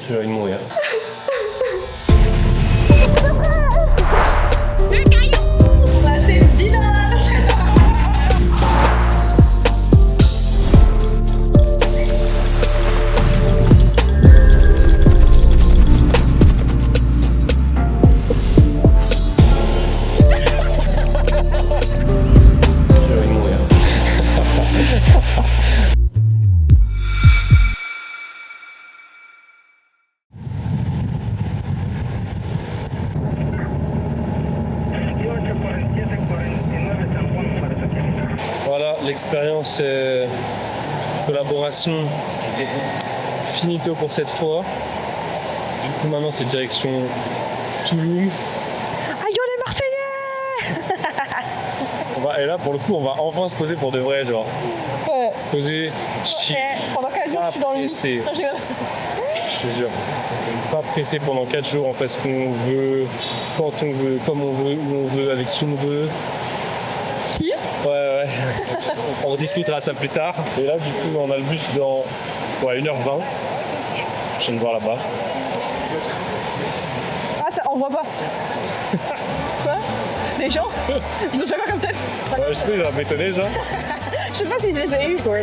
J'ai envie de mourir. Le caillou! On va acheter une village! J'ai envie de mourir. Voilà, l'expérience collaboration finito pour cette fois. Du coup maintenant c'est direction Toulouse. Aïe, les Marseillais! Et là pour le coup on va enfin se poser pour de vrai, genre Ouais. poser, chill, Pendant 4 jours, je suis dans le lit. pressé. Non, je rigole. Je te jure. Pas pressé pendant 4 jours, on fait ce qu'on veut, quand on veut, comme on veut, où on veut, avec qui on veut. Qui? Ouais. On rediscutera ça plus tard. Et là, du coup, on a le bus dans 1h20. Je viens de voir là-bas. Ah, ça, on voit pas. Quoi? Les gens? Ils ont fait quoi comme tête? Ouais, je sais pas, il va m'étonner, genre. Je sais pas si je les ai eus, quoi.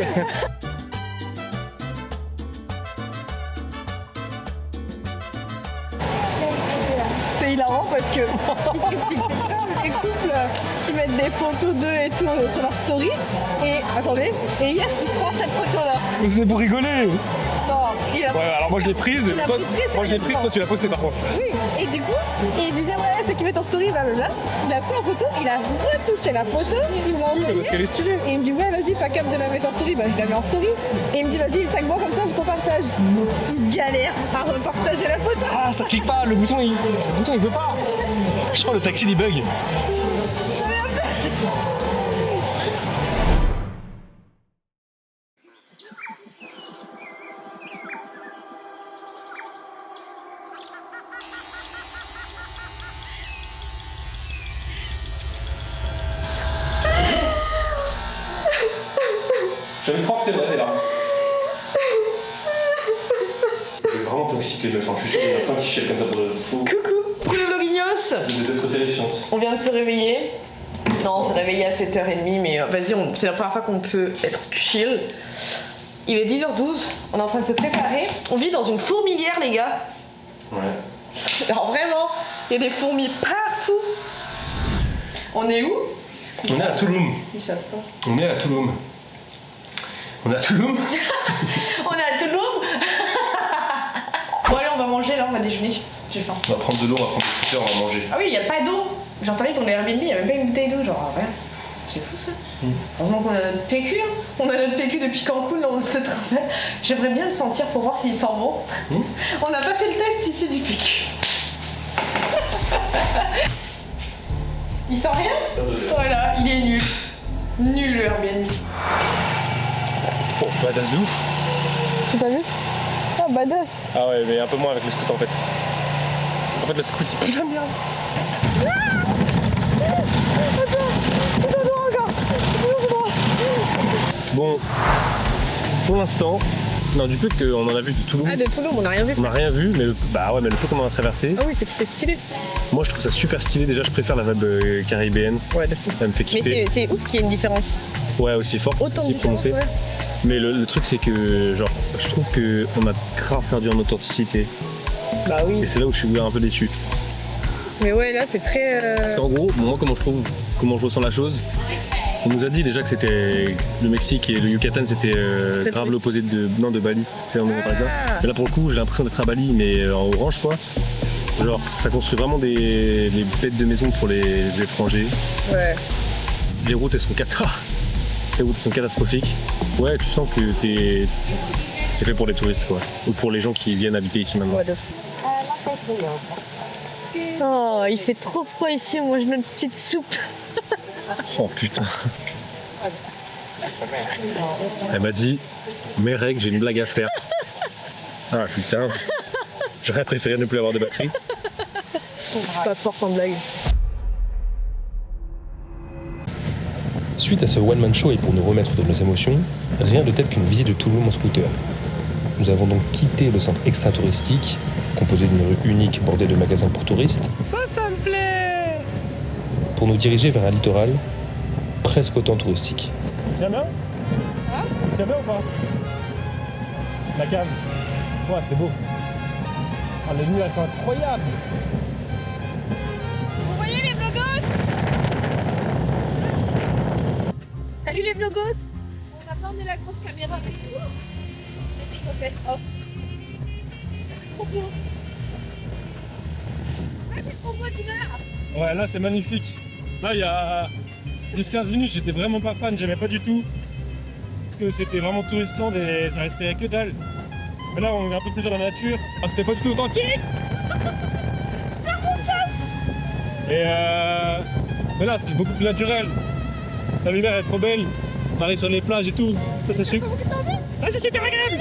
C'est hilarant parce que les couples qui mettent des photos d'eux et tout sur leur story. Et attendez, et Yes il prend cette photo là. Mais c'est pour rigoler. Non, il a Ouais, alors moi je l'ai prise. Il a Toi, pris très moi je l'ai prise, toi tu l'as postée par contre. Oui, et du coup, il disait ouais, c'est qui met ton story, blablabla. Il a pris la photo, il a retouché la photo, il me l'a envoyé. Parce qu'elle est stylée. Et il me dit ouais, vas-y, pas capable de la mettre en story. Bah, je la mets en story. Et il me dit vas-y, tag-moi comme ça, je te partage. Il galère à repartager la photo. Ah, ça clique pas, le bouton il veut pas. Je crois que le tactile il bug. Je me crois que c'est vrai, t'es là. C'est vraiment toxique les meufs, hein. Je suis sûr qu'il y en a plein qui chialent comme ça pour le fou. Coucou les vlogignos. Vous devez être terrifiante. On vient de se réveiller. Non, on s'est réveillé à 7h30, mais vas-y, c'est la première fois qu'on peut être chill. Il est 10h12, on est en train de se préparer. On vit dans une fourmilière, les gars. Ouais. Alors vraiment, il y a des fourmis partout. On est où? On est à Touloum. Ils savent pas. On est à Touloum. On est à Touloum. On est à Touloum. Bon allez, on va manger là, on va déjeuner. J'ai faim. On va prendre de l'eau, on va prendre des cutters, on va manger. Ah oui, il n'y a pas d'eau. J'ai entendu que dans les Airbnb, il n'y a même pas une bouteille d'eau, genre rien. C'est fou ça. Heureusement qu'on a notre PQ. Hein. On a notre PQ depuis Cancun, là on se travaille. J'aimerais bien le sentir pour voir s'il sent bon. On n'a pas fait le test ici du PQ. Il sent rien? Voilà, il est nul. Nul le Airbnb. Oh, badass de ouf. Tu pas vu? Ah, badass. Ah ouais, mais un peu moins avec le scout en fait. En fait, le scout il pue la merde. Bon, pour l'instant, non, du peu qu'on en a vu de Toulouse. Ah, de Toulouse, on n'a rien vu. On n'a rien vu, mais le peu qu'on en a traversé. Ah oui, c'est stylé. Moi, je trouve ça super stylé. Déjà, je préfère la vibe caribéenne. Ouais, de fou. Elle me fait Mais kiffer. c'est ouf qu'il y ait une différence. Ouais, aussi fort, Autant de aussi différence, prononcée. ouais. Mais le truc, c'est que, genre, je trouve qu'on a grave perdu en authenticité. Bah oui. Et c'est là où je suis un peu déçu. Mais ouais, là, c'est très... Parce qu'en gros, moi, comment je ressens la chose, on nous a dit déjà que c'était le Mexique et le Yucatan, c'était grave triste. l'opposé de Bali. C'est un endroit parisien. Ah. Mais là, pour le coup, j'ai l'impression d'être à Bali, mais en orange, quoi. Genre, ça construit vraiment des bêtes de maison pour les étrangers. Ouais. Les routes, elles sont Les routes sont catastrophiques. Ouais, tu sens que c'est fait pour les touristes, quoi. Ou pour les gens qui viennent habiter ici maintenant. Ouais, de fou. Oh, il fait trop froid ici, on mange notre petite soupe. Oh putain. Elle m'a dit, mes règles, j'ai une blague à faire. Ah putain. J'aurais préféré ne plus avoir de batterie. Pas fort en blague. Suite à ce one-man show et pour nous remettre de nos émotions, rien de tel qu'une visite de Touloum en scooter. nous avons donc quitté le centre extra-touristique, composé d'une rue unique bordée de magasins pour touristes, Ça me plaît. pour nous diriger vers un littoral presque autant touristique. Tiens bien. Tiens bien ou pas? La cave. Ouais, c'est beau. Ah, les nuits, elles sont incroyables. Vous voyez les vlogos? Salut les vlogos! On a pas emmené la grosse caméra avec nous. Ça c'est off. Trop beau. Ah, c'est trop beau, Dina! Ouais, là, c'est magnifique. Là, il y a 10-15 minutes, j'étais vraiment pas fan, j'aimais pas du tout. Parce que c'était vraiment touristland et ça respirait que dalle. Mais là, on est un peu plus dans la nature. Ah, c'était pas du tout authentique. Et mais là, c'est beaucoup plus naturel. La lumière est trop belle. On arrive sur les plages et tout. Ça, c'est super. Ah, c'est super agréable.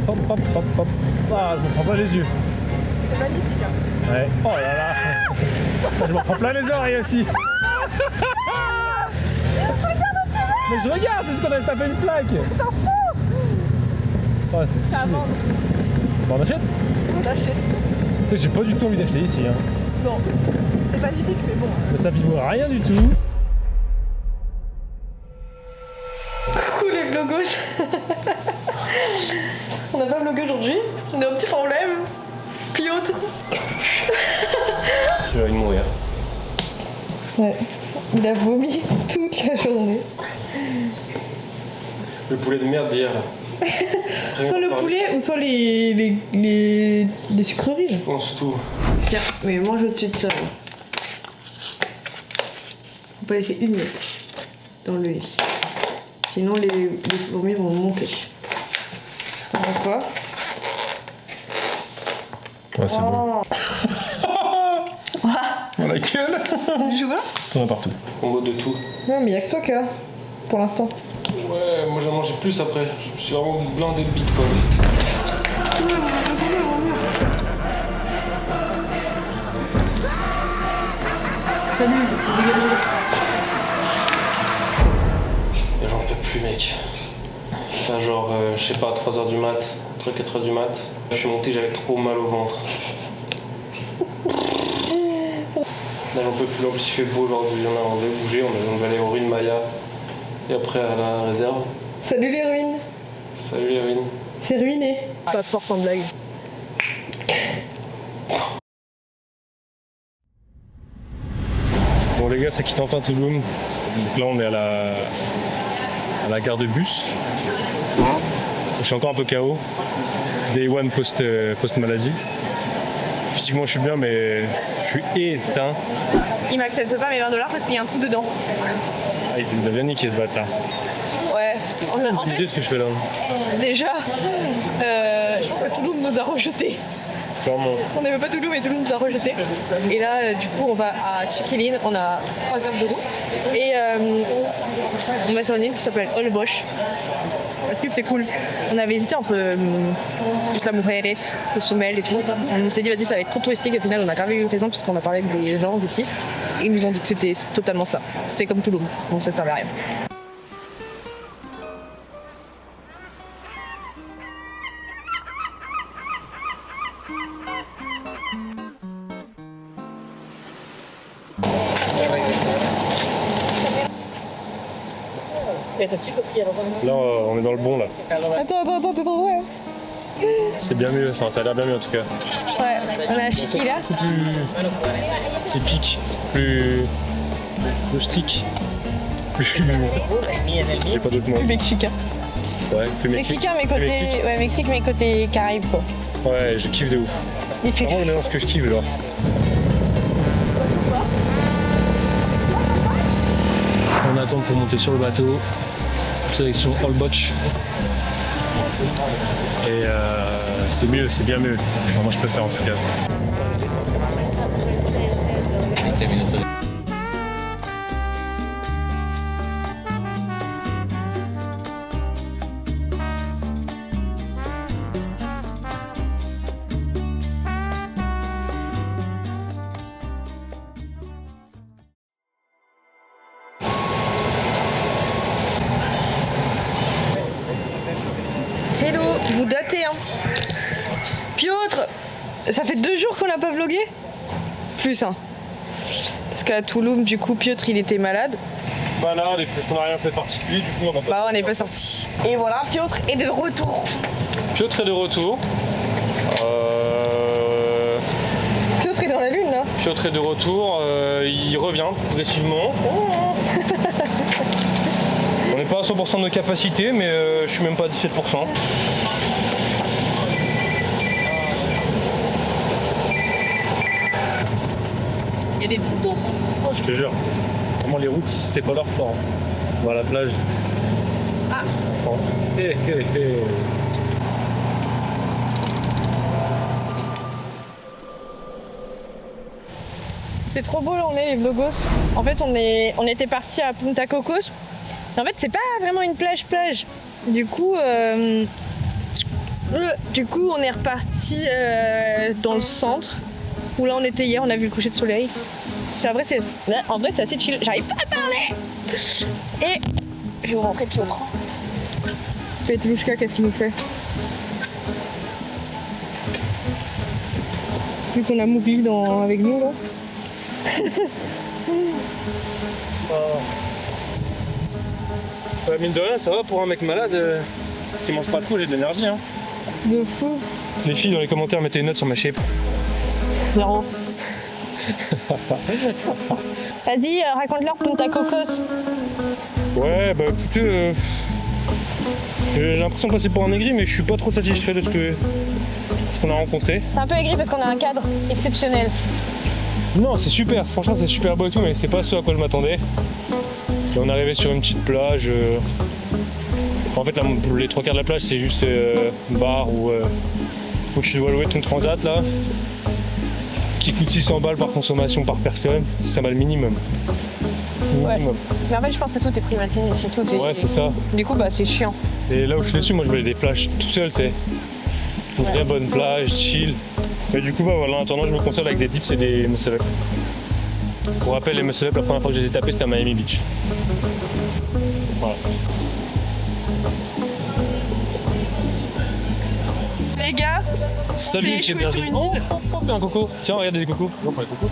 Hop, hop, hop, hop. Ah, je me prends pas les yeux. C'est magnifique. Hein. Ouais. Oh là là. Je m'en prends plein les oreilles aussi. Mais je regarde, c'est ce qu'on a tapé une flaque. T'en fous? Oh, c'est stylé. Ça à vendre. Bon, on achète? On achète. Tu sais, j'ai pas du tout envie d'acheter ici. Hein. Non. C'est magnifique, mais bon. Mais ça vibre rien du tout. Coucou les vlogos. On n'a pas vlogué aujourd'hui. On a un petit problème. Piotr. Tu vas y mourir. Ouais. Il a vomi toute la journée. Le poulet de merde d'hier là. Soit le poulet ou soit les sucreries. Je pense tout. Tiens, mais mange au-dessus de ça. Là. Faut pas laisser une miette dans le lit. Sinon les fourmis vont monter. T'en penses quoi? Ouais, c'est bon. Dans la gueule. Du chocolat? On a partout. On boit de tout. Non, mais y'a que toi qui a, pour l'instant. Ouais, moi j'en mangeais plus après. Je me suis vraiment blindé de bite quoi. Salut, dégagez. Et j'en peux plus mec. Là genre, je sais pas, 3h du mat, 3-4h du mat. Je suis monté, j'avais trop mal au ventre. Là j'en peux plus, en plus il fait beau aujourd'hui, on va bouger, on va aller au ruines Maya. Et après à la réserve. Salut les ruines. Salut les ruines. C'est ruiné. Pas fort en blague. Bon les gars, ça quitte enfin Toulouse. Donc là on est à la gare de bus. Je suis encore un peu KO. Day one post maladie. Physiquement je suis bien mais je suis éteint. Il m'accepte pas mes 20$ parce qu'il y a un trou dedans. Ah, il nous a bien niqué ce bâtard. Ouais. En J'ai fait, idée ce que je fais là. déjà, je pense que Toulouse nous a rejetés. Clairement. On n'aimait pas Toulouse, mais Toulouse nous a rejetés. Et là, du coup, on va à Chiqueline. On a 3 heures de route. Et on va sur une île qui s'appelle Olbosch. Parce que c'est cool. On avait hésité entre la Mujeres, le Sommel et tout. On s'est dit, vas-y, ça va être trop touristique. Et au final, on a grave eu raison parce qu'on a parlé avec des gens d'ici. Et ils nous ont dit que c'était totalement ça. C'était comme Toulouse. Donc ça servait à rien. Là on est dans le bon là. Attends, t'es trop vrai. C'est bien mieux, enfin ça a l'air bien mieux en tout cas. Ouais, on a Chiqui là. Plus typique, plus rustique, plus j'ai pas d'autre mot. Plus mexicain. Ouais, plus Mexique. Mexicain, mais Plus côté. Mexique. Ouais, Mexique, mais côté Caraïbes quoi. Ouais, je kiffe de ouf. Il C'est fait vraiment le mélange que je kiffe genre. On attend pour monter sur le bateau. Sélection Olbosch. Et c'est mieux, c'est bien mieux. Enfin, moi je préfère en tout cas. daté, hein. Piotr, ça fait 2 jours qu'on n'a pas vlogué. Plus, hein. Parce qu'à Toulouse, du coup, Piotr, il était malade. Bah là, on n'a rien fait de particulier, du coup on n'a pas... Bah, on n'est pas sorti. Et voilà, Piotr est de retour. Piotr est de retour. Piotr est dans la lune, là. Piotr est de retour, il revient progressivement. On n'est pas à 100% de nos capacités, mais je suis même pas à 17%. Il y a des trous d'eau. Oh, je te jure. Vraiment, les routes, c'est pas leur fort. On va à la plage. Ah. Enfin. C'est trop beau là, on est les vlogos. En fait, on était partis à Punta Cocos. En fait, c'est pas vraiment une plage. Du coup, on est reparti dans le centre où là on était hier. On a vu le coucher de soleil. En vrai, c'est assez chill. J'arrive pas à parler. Et je vais vous montrer Piotr. Petrouchka, qu'est-ce qu'il nous fait? Vu qu'on a Mowgli avec nous là. Mine de rien, ça va pour un mec malade qui mange pas trop, j'ai de l'énergie. Hein. De fou. Les filles dans les commentaires mettez une note sur ma shape. 0. Vas-y, raconte-leur Punta Cocos. Ouais, bah écoutez, j'ai l'impression de passer pour un aigri, mais je suis pas trop satisfait de ce qu'on a rencontré. C'est un peu aigri parce qu'on a un cadre exceptionnel. Non, c'est super, franchement c'est super beau et tout, mais c'est pas ce à quoi je m'attendais. Et on est arrivé sur une petite plage. En fait, les 3 quarts de la plage, c'est juste bar où tu dois louer ton transat là, qui coûte 600 balles par consommation par personne. C'est ça, le minimum. Ouais. Mais en fait, je pense que tout est privatisé ici. Tout est... Ouais, c'est ça. Du coup, bah, c'est chiant. Et là où je suis dessus, moi je voulais des plages tout seul, tu sais. Une vraie bonne plage, chill. Et du coup, bah voilà, en attendant, je me console avec des dips et des muscle-up. Pour rappel, les muscle-up, la première fois que je les ai tapés, c'était à Miami Beach. Voilà. Les gars, Salut, c'est échoué sur une île. Oh, un coco. Tiens, regardez les cocos. On prend les cocos.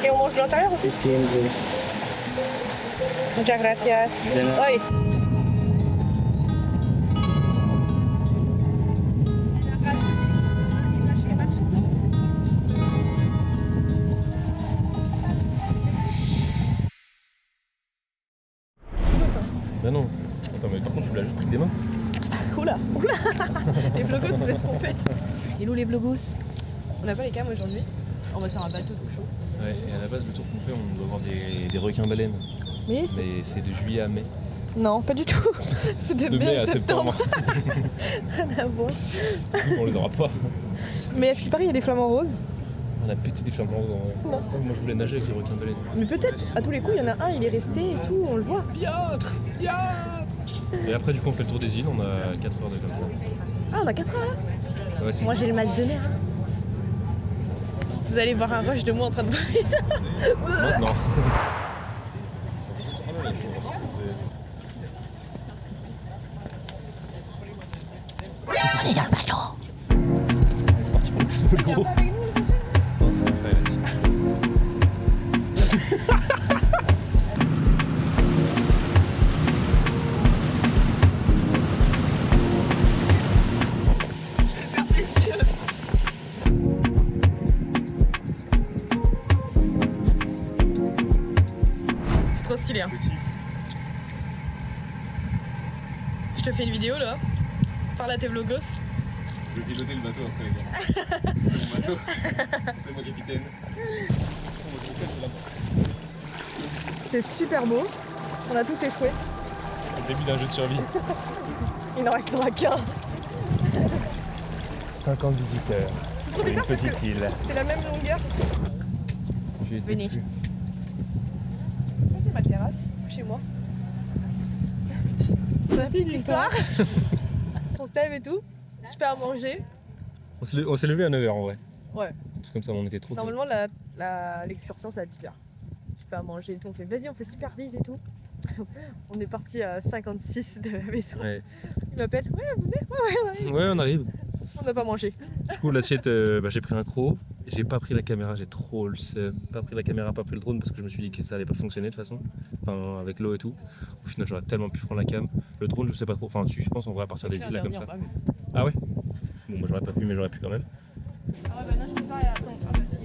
Et on mange de l'intérieur aussi. Muchas gracias. Oi. Bah non. Attends, mais par contre, tu l'as juste pris des mains. Oula. Les vlogos, vous êtes pompettes. Hello les vlogos. On n'a pas les cams aujourd'hui. On va sur un bateau d'eau chaud. Ouais, et à la base, le tour qu'on fait, on doit voir des requins-baleines. Mais c'est de juillet à mai. non, pas du tout. C'est de mai à septembre. Rien à voir. On les aura pas. Mais est-ce qu'il paraît qu'il y a des flamants roses? On a pété des flamants roses en vrai. Non. Moi, je voulais nager avec les requins-baleines. Mais peut-être. À tous les coups, il y en a un, il est resté et tout, on le voit. Piotr. Et après, du coup, on fait le tour des îles. On a 4 heures de comme ça. Ah, on a 4 heures là. Ouais, c'est Moi, j'ai le mal de mer. Vous allez voir un rush de moi en train de vomir. Non. On est dans le bateau. C'est parti pour le test de l'euro. Non, c'était son frère, il a dit. C'est trop stylé. Hein. Je te fais une vidéo là. Parle à tes vlogos. Je vais piloter le bateau après, les gars. Le bateau. C'est moi capitaine. C'est super beau. On a tous échoué. C'est le début d'un jeu de survie. Il n'en restera qu'un. 50 visiteurs sur une petite île. C'est la même longueur. Venez. Ça, c'est ma terrasse, chez moi. Ma petite histoire. On se lève et tout. Je fais à manger. On s'est levé à 9h en vrai. Ouais. Un truc comme ça, on était trop tôt. Normalement, l'excursion, c'est à 10h. fait à manger et tout. On fait vas-y, on fait super vite et tout. On est parti à 56 de la maison. Ouais. Il m'appelle, ouais, vous venez? Ouais, on arrive. Ouais, on arrive. On n'a pas mangé. Du coup, l'assiette, j'ai pris un croc. J'ai pas pris la caméra, j'ai trop le seum. Pas pris la caméra, pas pris le drone parce que je me suis dit que ça allait pas fonctionner de toute façon. Enfin, avec l'eau et tout. Au final, j'aurais tellement pu prendre la cam. Le drone, je sais pas trop. Enfin, je pense qu'on va partir des villes là comme ça. Ah ouais? Bon, moi j'aurais pas pu, mais j'aurais pu quand même. Ah ouais, bah non, je peux pas. Attends. Ah bah si.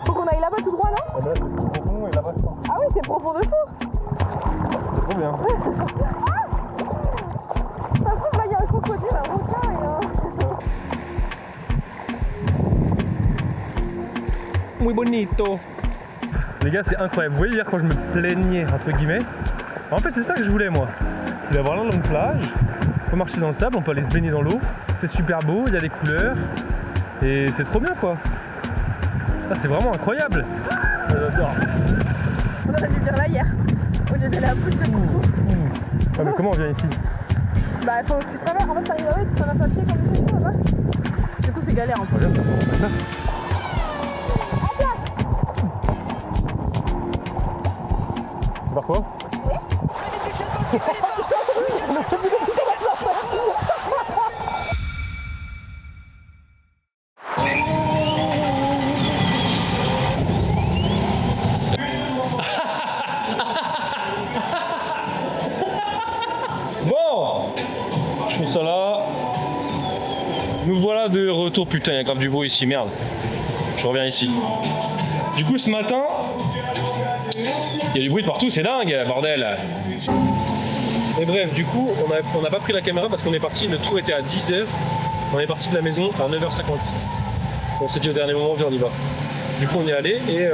Faut qu'on aille là-bas tout droit, non? Ah oui, c'est profond de fou. C'est trop bien. Ça se trouve, là, il y a un crocodile, un requin et un... Muy bonito. Les gars, c'est incroyable. Vous voyez, hier quand je me plaignais, entre guillemets, en fait, c'est ça que je voulais, moi. Je voulais avoir la longue plage, on peut marcher dans le sable, on peut aller se baigner dans l'eau. C'est super beau, il y a des couleurs. Et c'est trop bien, quoi. Ah, c'est vraiment incroyable. J'adore. On aurait dû dire là hier, au lieu d'aller à bout de coucou. Ah, mais comment on vient ici? Bah, faut que tu traverses, en fait, t'arrives là-bas, tu prends un papier comme ça, là-bas. Du coup, c'est galère en fait. Regarde, là. Par quoi? Bon, je fais ça là. Nous voilà de retour. Putain, il y a grave du bruit ici, merde. Je reviens ici. Du coup, ce matin, il y a du bruit de partout, c'est dingue, bordel. Et bref, du coup, on n'a pas pris la caméra parce qu'on est parti, le tour était à 10h. On est parti de la maison à 9h56. On s'est dit au dernier moment, viens, on y va. Du coup, on y est allé et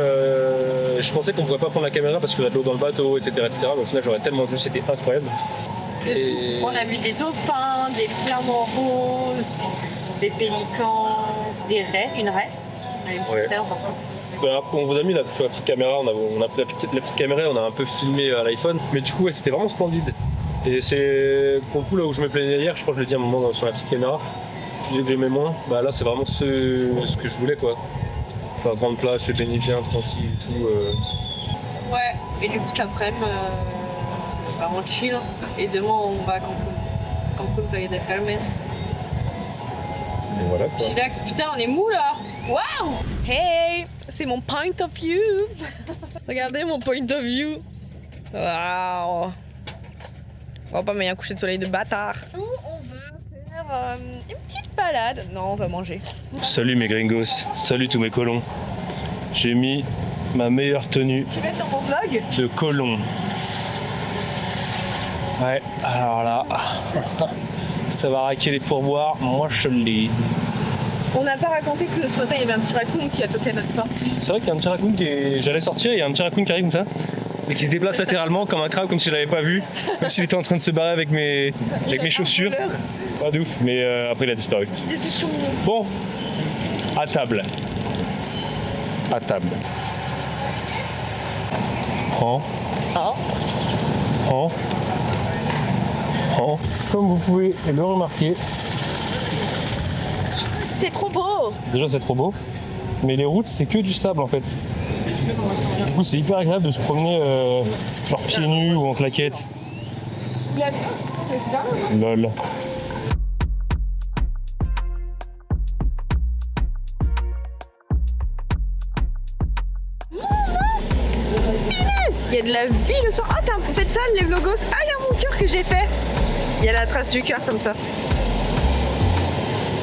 je pensais qu'on pourrait pas prendre la caméra parce qu'il y a de l'eau dans le bateau, etc., etc. Mais au final, j'aurais tellement vu, c'était incroyable. Et... On a vu des dauphins, des flamants roses, des pélicans, des raies, une raie. On a une petite raie en partant. Ben, on vous a mis la petite caméra, on a pris la petite caméra, on a un peu filmé à l'iPhone. Mais du coup, ouais, c'était vraiment splendide. Et c'est pour le coup là où je me plaignais hier, je crois que je l'ai dit à un moment sur la petite caméra, je disais que j'aimais moins. Bah là, c'est vraiment ce que je voulais, quoi. Enfin, grande plage, se baigner bien, tranquille et tout. Ouais, et du coup, cet après-midi, bah, on chill. Et demain, on va à Cancun. Cancun, Playa del Carmen. Et voilà, quoi. Chillax, putain, on est mou là! Waouh! Hey, c'est mon point of view. Regardez mon point of view. Waouh. On va pas mettre un coucher de soleil de bâtard. On va faire une petite balade. Non, on va manger. Salut mes gringos, salut tous mes colons. J'ai mis ma meilleure tenue Tu veux être dans mon vlog? de colon. Ouais, alors là, ça va raquer les pourboires, moi je l'ai. On n'a pas raconté que ce matin il y avait un petit raccoon qui a toqué à notre porte. C'est vrai qu'il y a un petit raccoon j'allais sortir, il y a un petit raccoon qui arrive comme ça et qui se déplace latéralement comme un crabe, comme si je l'avais pas vu, comme s'il était en train de se barrer avec mes chaussures. Pas de ouf, mais après il a disparu. Bon, à table. À table. Oh. Comme vous pouvez le remarquer, C'est trop beau. déjà c'est trop beau, mais les routes c'est que du sable en fait. Du coup c'est hyper agréable de se promener genre pieds nus ou en claquettes. Lol. Il y a de la vie le soir. Ah, t'as cette salle, les vlogos. Ah, il y a mon cœur que j'ai fait. Il y a la trace du cœur comme ça.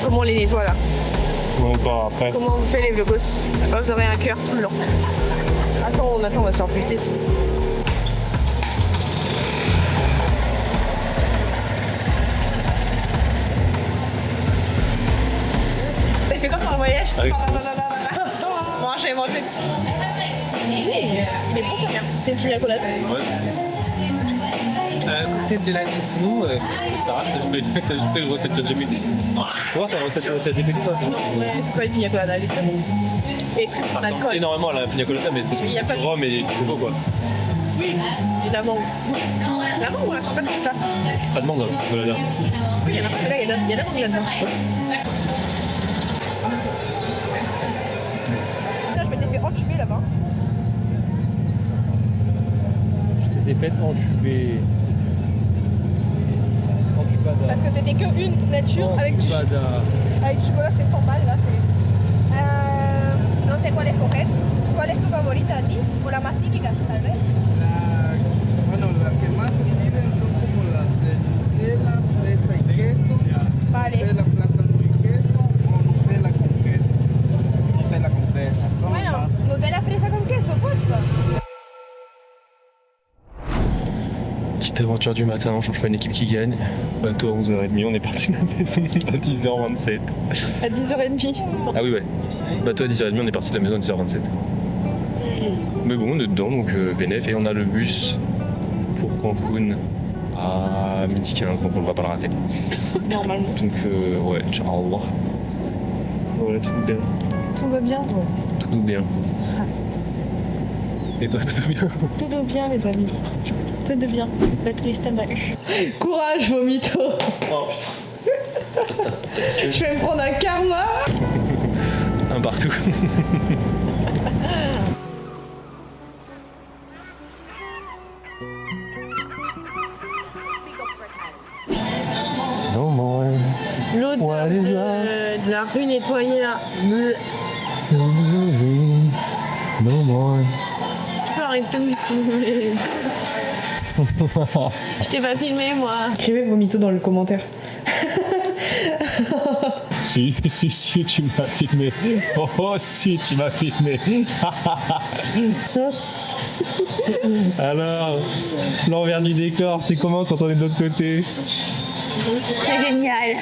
Comment on les nettoie là? Ou encore après. Comment on fait les vlogos? Là, vous aurez un cœur tout le long. Attends, on va se faire buter sinon. T'as fait quoi pendant le voyage? Mangez. Il est bon, ça vient. C'est une pina colada. Ouais. Peut-être de la sinon, c'est pas grave, t'as juste une recette ChatGPT. Tu vois, t'as une recette ChatGPT toi? Ouais, c'est quoi une pina colada? Elle est très bonne. Et très sans alcool. Énormément à la pina colada, mais parce que Il y a c'est pas du de- rhum et du coco quoi. Et la mangue. La mangue, on la sent pas comme ça. Pas de mangue, colada. Oui, il y en a pas, là, il y a la mangue là-dedans. Putain, je m'étais fait entuber là-bas. Je t'étais fait entuber. Parce que c'était que une nature avec du chocolat, c'est 100 balles là. No sé cuál escoger. ¿Cuál es tu favorita a ti? O la más típica, tal vez. Bueno, las que más se piden son como las de Nutella, fresa y queso, Vale. Nutella, plátano y queso o Nutella con queso. Nutella con fresa. Son Bueno, más. Nutella fresa con queso, porfa. Petite aventure du matin, on change pas une équipe qui gagne. Bateau à 11h30, on est parti de la maison à 10h27. À 10h30. Ah oui ouais. Bateau à 10h30, on est parti de la maison à 10h27. Mais bon, on est dedans, donc bénéf, et on a le bus pour Cancun à 12h15, donc on ne va pas le rater. Normalement. Donc ouais, Inch'Allah. Ouais, tout bien. Tout va bien. Tout bien. Et toi, tout bien? Tout va bien, les amis. Tout va bien. La touriste m'a eu. Courage, vomito. Oh putain. Je vais me prendre un karma. Un partout. No more. L'odeur What is love? de la rue nettoyée là. No more. Tu peux arrêter de me filmer. Je t'ai pas filmé moi. Écrivez vomito dans le commentaire. Si, tu m'as filmé. Oh, si, tu m'as filmé. Alors, l'envers du décor, c'est comment quand on est de l'autre côté? C'est génial.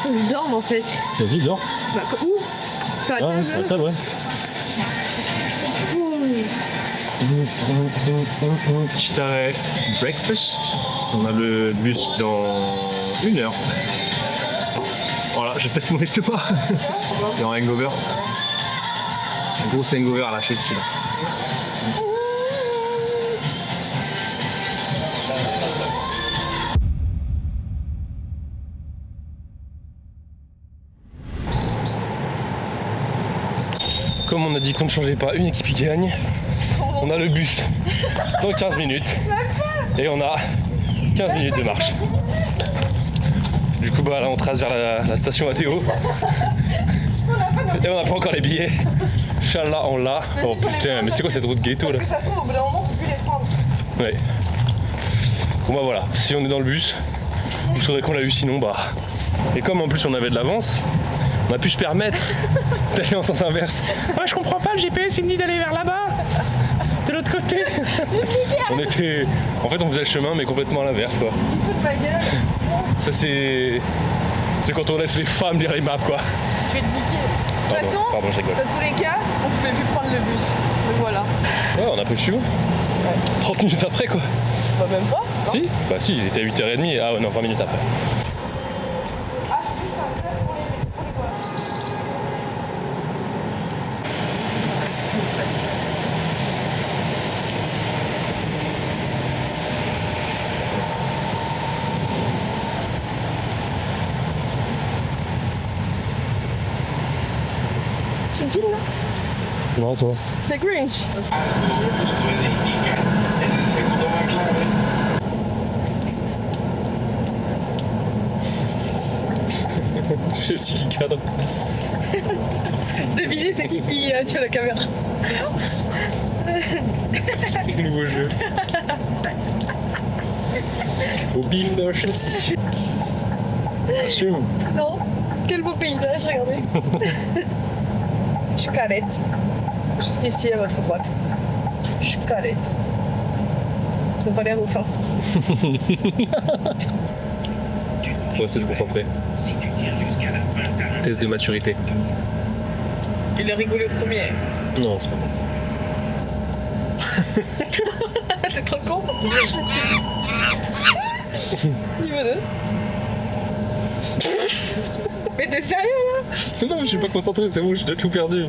Je dorme en fait. Vas-y, dors. Bah, où? Sur la Ah, table. sur la table, ouais. Petit arrêt breakfast. On a le bus dans 1 heure. Voilà, je teste mon estomac. Et en hangover. Un gros hangover à la chute là. Comme on a dit qu'on ne changeait pas une équipe qui gagne, on a le bus dans 15 minutes et on a 15 minutes de marche. Du coup bah là on trace vers la station ADO et on n'a pas encore les billets. Inch'Allah on l'a. Oh putain mais c'est quoi cette route ghetto là? Parce que ça se trouve, au bout d'un moment, on peut plus les prendre. Ouais. Bon bah voilà, si on est dans le bus, il faudrait qu'on l'a eu sinon bah... Et comme en plus on avait de l'avance, on a pu se permettre d'aller en sens inverse. Ouais je comprends pas, le GPS il me dit d'aller vers là-bas, de l'autre côté. On était... En fait on faisait le chemin mais complètement à l'inverse quoi. Ça c'est... C'est quand on laisse les femmes lire les maps quoi. Je vais te niquer. De toute façon, Pardon, je rigole. dans tous les cas, on pouvait plus prendre le bus. Donc voilà. Ouais on a pris le suivant. 30 minutes après quoi. Bah même pas. Si? Bah si, il était à 8h30. Ah ouais non, 20 minutes après. Tu me filmes là? Non toi. C'est cringe. Je suis qui cadre. Devinez c'est qui tient la caméra. Nouveau jeu. Au bif de Chelsea. Assume. Non. Quel beau paysage, regardez. Je suis carrette. Juste ici à votre droite. Je suis carrette. Ça n'a pas l'air au fin. Faut rester se concentrer. Test de maturité. Il a rigolé au premier. Non, c'est pas bon. T'es trop con. Niveau 2. Mais t'es sérieux là? Non, je suis pas concentré, c'est bon, j'ai tout perdu.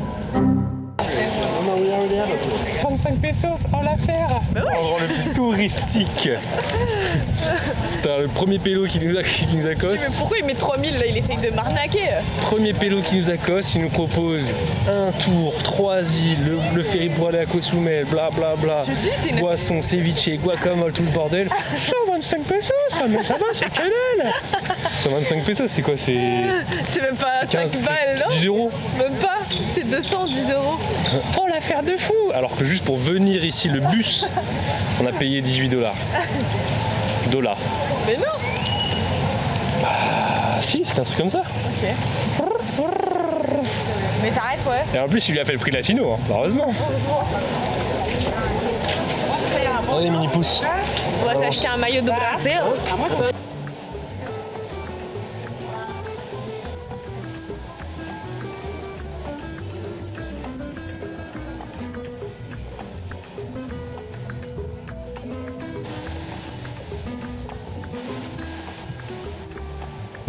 35 pesos, on l'affaire. Endroit le plus touristique. T'as le premier pélo qui nous Mais accoste. pourquoi il met 3000 là? Il essaye de m'arnaquer. Premier pélo qui nous accoste, il nous propose un tour, 3 îles, le ferry pour aller à Cozumel, bla bla bla. Je dis, c'est une- Boisson, ceviche, guacamole, tout le bordel. 125 pesos, ça, mais ça va, c'est quelle 125 pesos, c'est quoi? C'est C'est même pas 5 15, balles, non? 10 euros. Même pas. C'est 210 euros. Oh, l'affaire de fou! Alors que juste pour venir ici, le bus, on a payé 18 $. Mais non. Ah si, c'est un truc comme ça. Ok. Mais t'arrêtes, ouais. Et en plus, il lui a fait le prix latino, hein, heureusement. Allez, mini pouce. On va s'acheter un maillot de Brésil.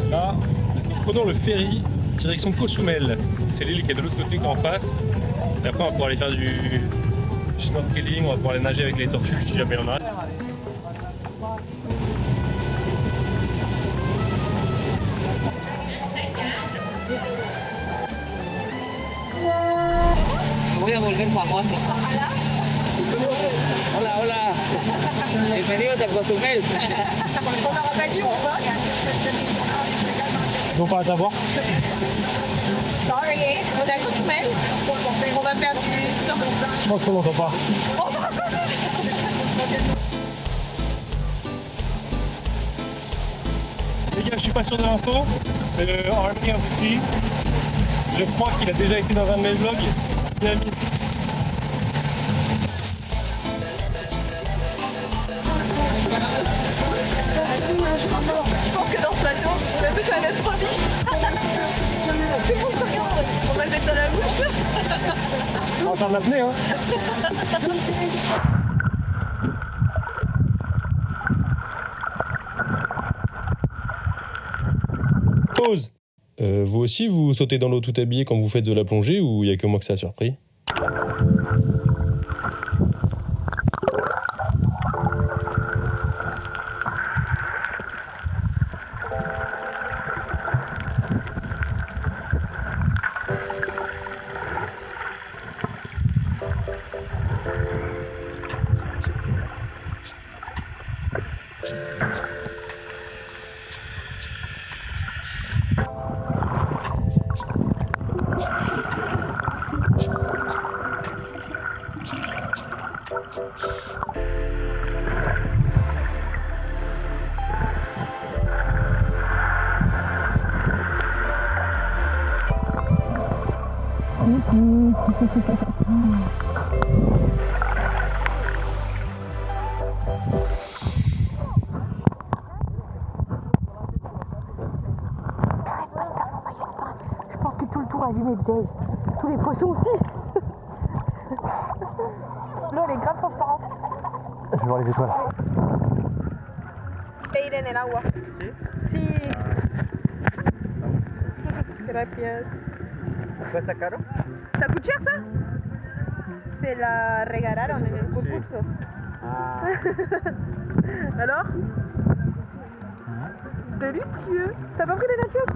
Là, nous prenons le ferry direction Cozumel. C'est l'île qui est de l'autre côté qu'en face. Et après, on va pouvoir aller faire du snorkeling, on va pouvoir aller nager avec les tortues si jamais on en a. Voy a volver famoso. Hola, hola. Bienvenidos a Cozumel. Ils vont pas à savoir. Sorry, on a Cozumel. On va faire du surf. Je pense qu'on n'entend pas. Les gars, je suis pas sûr de l'info, mais le Army of the Sea, je crois qu'il a déjà été dans un de mes vlogs. Il a mis. Je pense que dans ce bateau, on a tous un être promis. Tout le monde se regarde. On va le mettre dans la bouche. On va faire de l'apnée, hein. Pause. Vous aussi, vous sautez dans l'eau tout habillé quand vous faites de la plongée ou il n'y a que moi que ça a surpris? Je pense que tout le tour a vu mes biaises. Tous les poissons aussi. L'eau, elle est grave transparente. Je vais voir les étoiles. Peire en el agua. Sí. Gracias. ¿Cuesta caro? Ça coûte cher ça? C'est la regalaron en el concurso. Ah. Alors? Délicieux. T'as pas pris des nachos?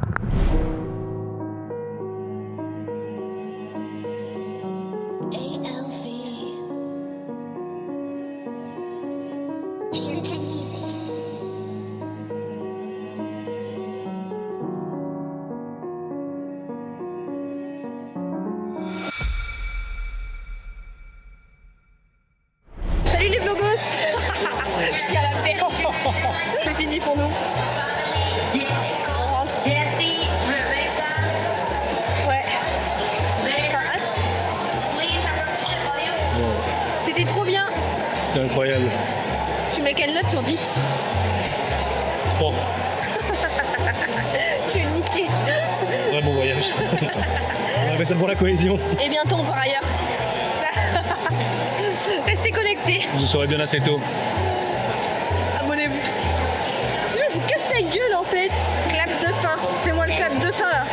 Salut les vlogos. Je tiens la perche. C'est fini pour nous. On rentre. Ouais. T'as hâte? C'était trop bien. C'était incroyable. Tu mets quelle note sur 10? 3. Je suis niquée. Très bon voyage. On a fait ça pour la cohésion. Et bientôt on part ailleurs. Restez connectés. Vous saurez bien assez tôt. Abonnez-vous. Sinon je vous casse la gueule en fait. Clap de fin. Fais-moi le clap de fin là.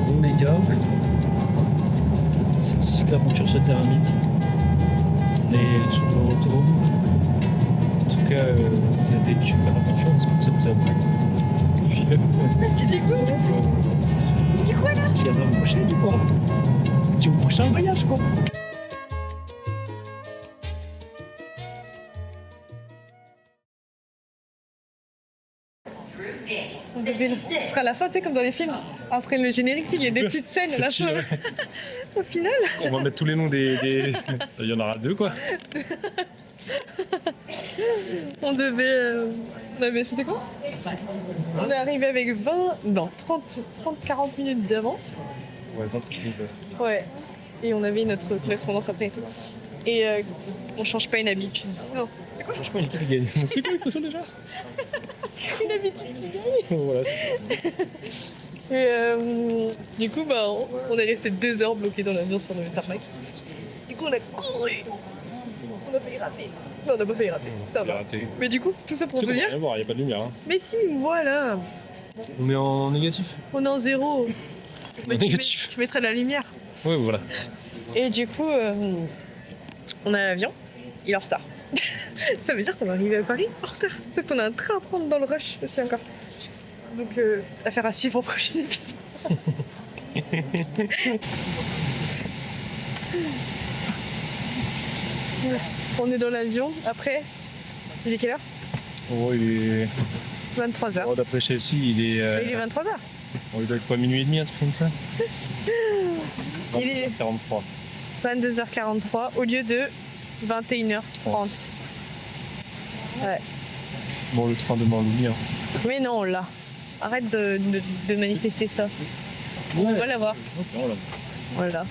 Bon les gars, c'est ici que l'aventure se termine. On est sur le retour. En tout cas, ça a été une super aventure, j'espère que ça vous a plu. Tu dis quoi? Tu dis quoi là? Si à la prochaine, quoi. Du prochain voyage, quoi. Ce sera la fin, tu sais, comme dans les films. Après le générique, il y a des petites scènes à la fin. Au final. On va mettre tous les noms des... Il y en aura 2, quoi. On devait. C'était quoi? On est arrivé avec 30-40 minutes d'avance. Ouais, 20 minutes. Ouais. Et on avait notre correspondance après et tout. Et on change pas une habitude. Non. Je change pas une équipe qui gagne. C'est quoi l'expression déjà? Une habitude qui gagne. Voilà. Et du coup, bah, on est resté 2 heures bloqués dans l'avion sur le tarmac. Du coup, on a couru. On a failli rater. Non, on n'a pas failli rater. Ça va. Mais du coup, tout ça pour C'est vous bon, dire. rien à voir, il n'y a pas de lumière. Hein. Mais si, voilà. On est en négatif. On est en 0. Négatif. Je mettrai la lumière. Oui, voilà. Et du coup, on a l'avion. Il est en retard. Ça veut dire qu'on va arriver à Paris en retard. Sauf qu'on a un train à prendre dans le rush aussi encore. Donc, affaire à suivre au prochain épisode. On est dans l'avion. Après, il est quelle heure? Oh, il est... 23h. Oh, d'après Chelsea, il est... Il est 23h. On doit être quoi, minuit et demi, un truc comme ça? Il est 43. 22h43 au lieu de 21h30. Ouais. Bon, le train de Manlouli, hein. Mais non, là. Arrête de manifester ça. On va l'avoir. Voilà. Voilà.